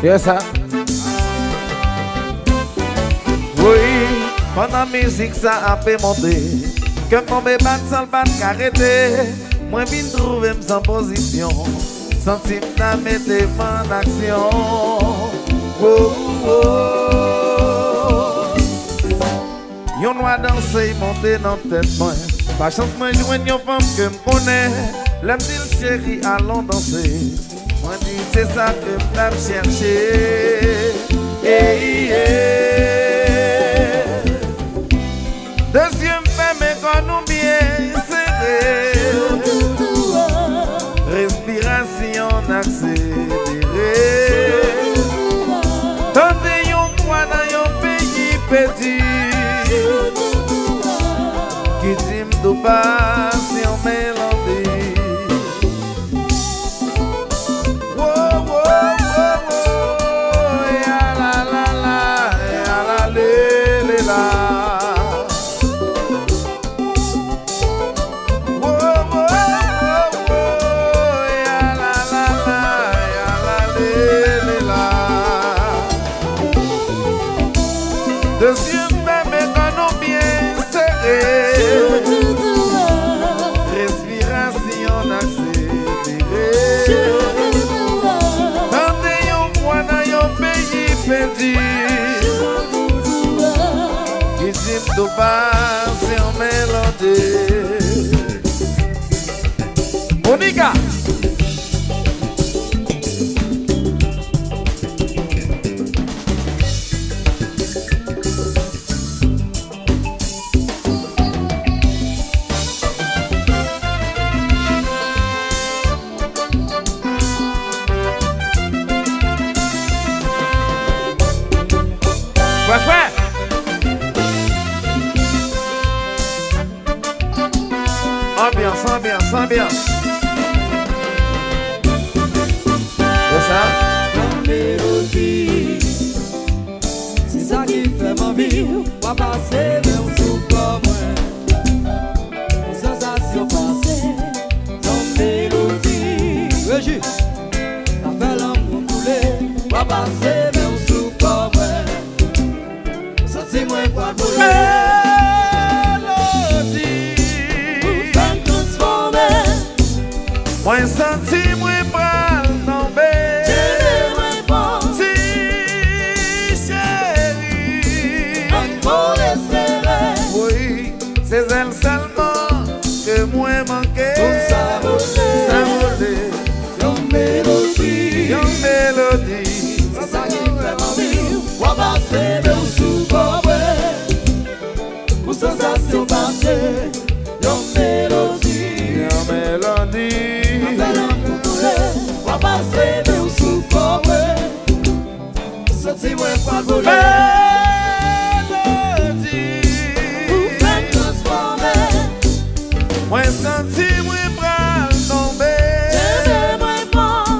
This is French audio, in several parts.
Yes, sir. Oui, pendant la musique ça a fait monter. Que mon bébé sans le bat arrêté. Moi vine trouver sans position. Senti m'ta mette en action. Oh, oh. Yon noir danser monter dans tête moi. Pas chance moi joindre yon femme que m'connais. L'aime dit chéri allons danser. Moi dis c'est ça que m'ta chercher. Hey, yeah. Deuxième fermé quand nous bien serré. Respiration accélérée. Tendez yon poids dans yon pays petit. Qui dit m'dou passe en mélodie. Wow, wow, wow, wow. Ya la la la, ya la le le la. Deuxième bébé quand nous bien serré. Respiration accélérée. Tendez yon poids dans yon pays perdu. Qui dit m'dou passe en mélodie. Monica. Ambiance, ambiance, ambiance. C'est ça? La mélodie, c'est ça qui fait ma vie. On va passer vers un souffle comme moi. Une sensation passée, la mélodie. Régis, la fait l'amour couler. On va passer vers un souffle comme moi. Sentez-moi pas voler. Moi senti moi pral tomber. Si chérie, oui, c'est elle seulement que moi manqué. Ça volait, yon mélodie, c'est ça qui fait ma vie. On va passer de sous comme pour sensation passée. Yon mélodie, on va passer de sous comme sentez-moi pas voler. Moi senti moi pral tomber.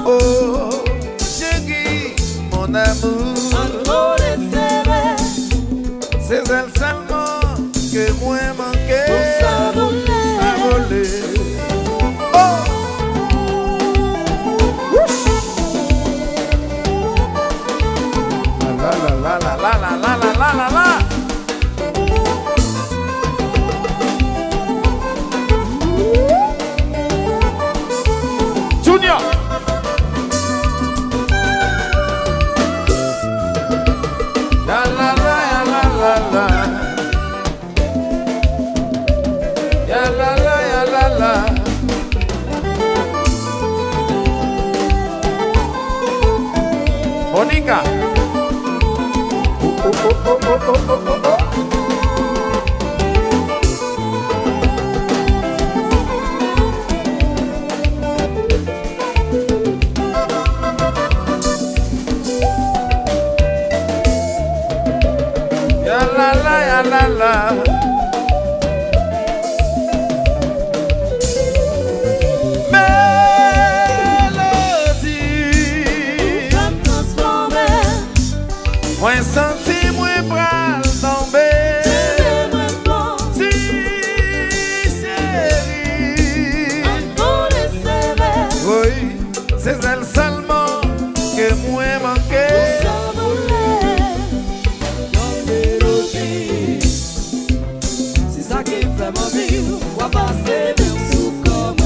Oh, chérie, mon amour. C'est elle seulement que moi manqué. Ça volait. Oh. La la la la la la la la la la la. Junior. La la la la la la. Ya la la ya la la. Monica. Oh, oh, oh, oh, oh, oh, oh, oh. Ya la la ya la la. Moi senti moi pral tomber. Si chérie, oui, c'est elle seulement que moi manqué. passer même sous comme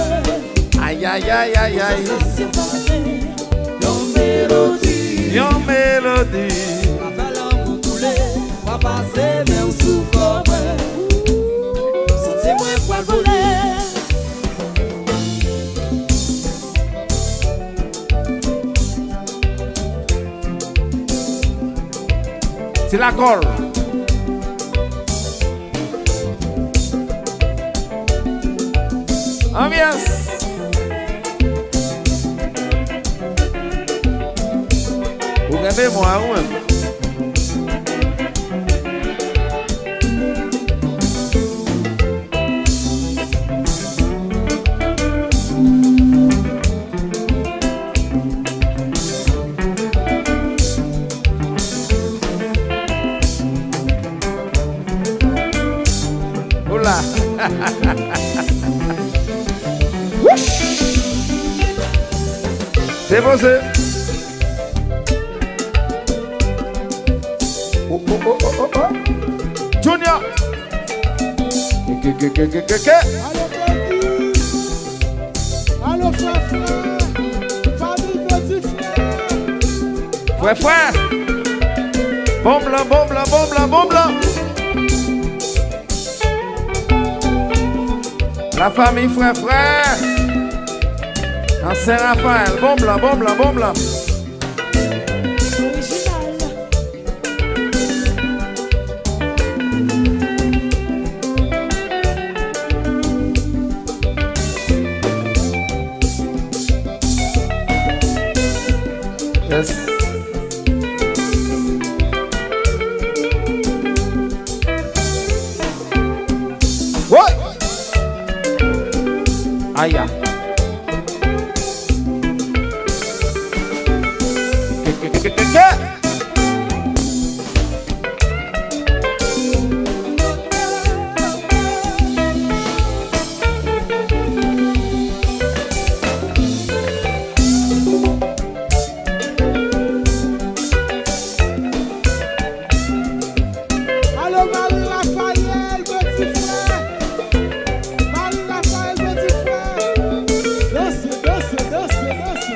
Aïe, aïe, aïe, aïe, aïe. sensation passée. Yon mélodie. Yon mélodie. La fait l'amour couler. Va passer même sous comme sentez-moi quoi voler. C'est la colle. Ambiance. Regardez-moi, ouais. Oula. C'est posé. Oh, oh, oh, oh, oh, oh. Junior. Allô, frère, famille, petit frère. Frère, frère. Bon blanc, bon blanc, bon blanc, bon blanc. La famille, frère, frère. En Saint-Raphaël. Bon blanc, bon blanc, bon blanc. Yes. What? Aïe. Allô, Marie-Raphaël, petit frère. Marie-Raphaël, petit frère. Danse, danse, danse, danse.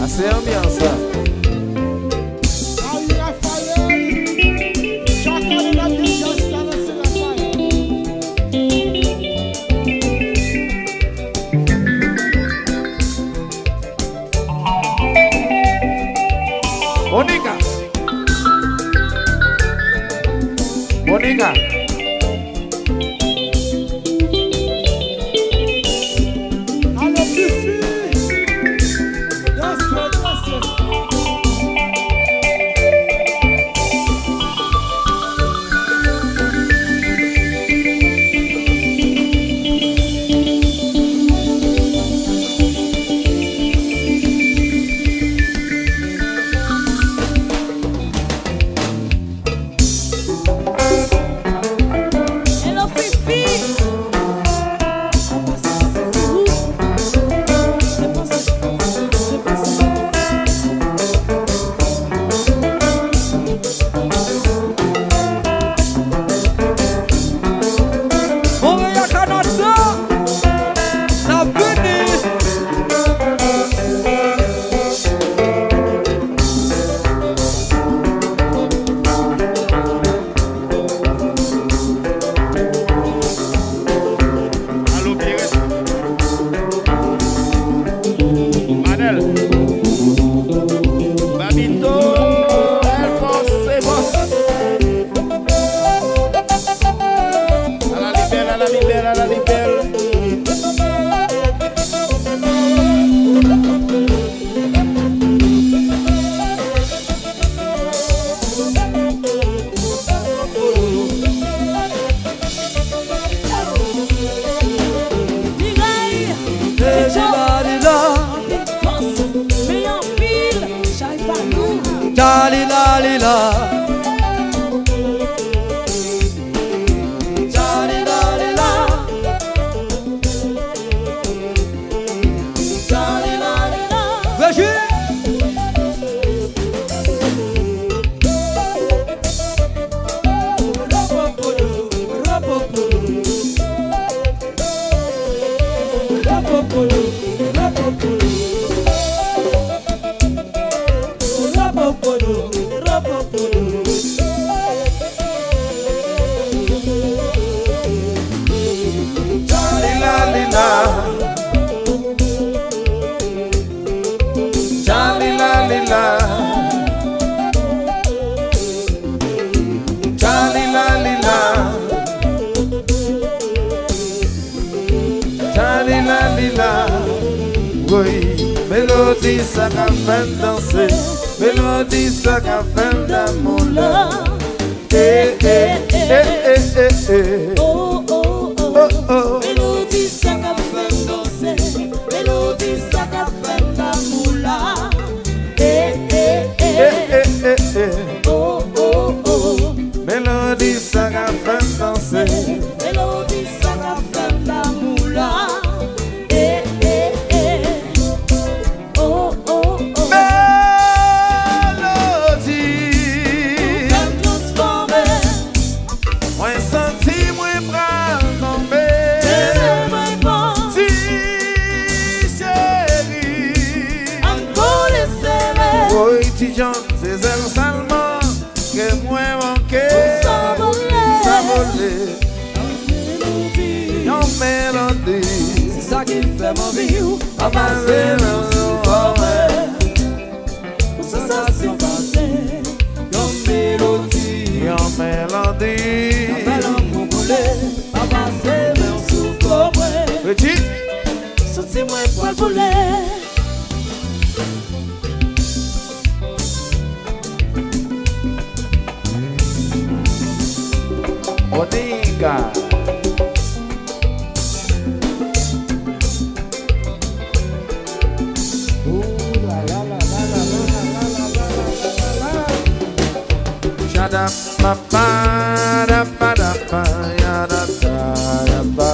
Assez ambiance. Marie-Raphaël. Chacun de la dédicace, ça, c'est Raphaël. Monica. Monica. Allô, Fifi. Danse, danse. Rapopolo, rapopolo. Rapopolo, rapopolo. Jalila lila, jalila lila, jalila lila, jalila lila. Oui, mélodie ça qu'a fait danser, mélodie ça qu'a fait d'amour là. Eh eh eh eh eh eh. Oh, oh, oh. Oh oh. Mélodie, ça qu'a fait danser. Mélodie, ça qu'a fait l'amour là. Eh, eh, Eh eh. eh eh eh. Oh, oh, oh. Mélodie ça qu'a fait danser. Mélodie, ça qu'a fait l'amour là. Eh, eh, eh. Oh, oh, oh. Mélodie. Fais-me transformer. Moi senti moi pral tomber. Fais-moi bon. Si chérie. Encore les serrer. Oui, Tijan, c'est elle seulement que moi manqué. Ça volait. Ça volait. Mélodie. Yon mélodie. C'est ça qui fait mon vivre. À passer dans son corps. Aux sensations passées. Comme mélodie. Yon mélodie. Fait l'amour couler. À passer dans son corps. Petit. Senti-moi pour le voler. Odiga. Shada pa pa da pa da pa ya da da da ba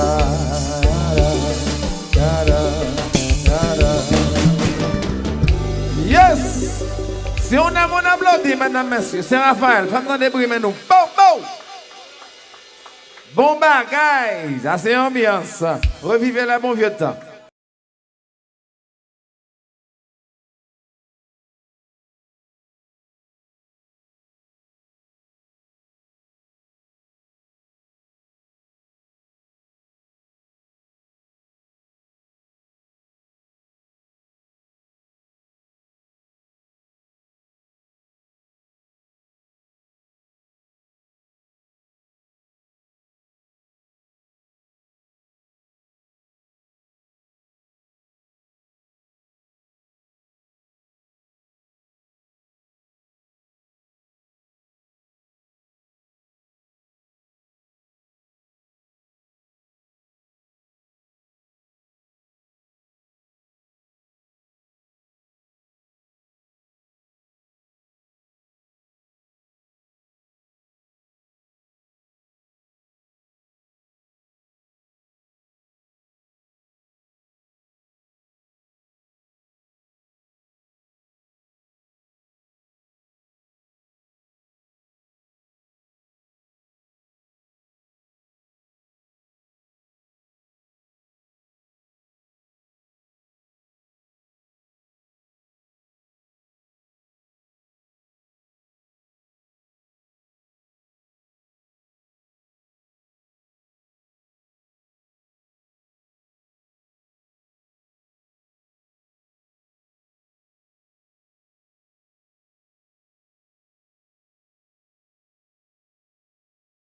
da da da. Yes! Si on a mon applaudi, mesdames, messieurs, c'est Raphaël. Femme de bruit, mais nous. Bon, bon! Bon bagage, ça c'est ambiance. Revivez la bon vieux temps.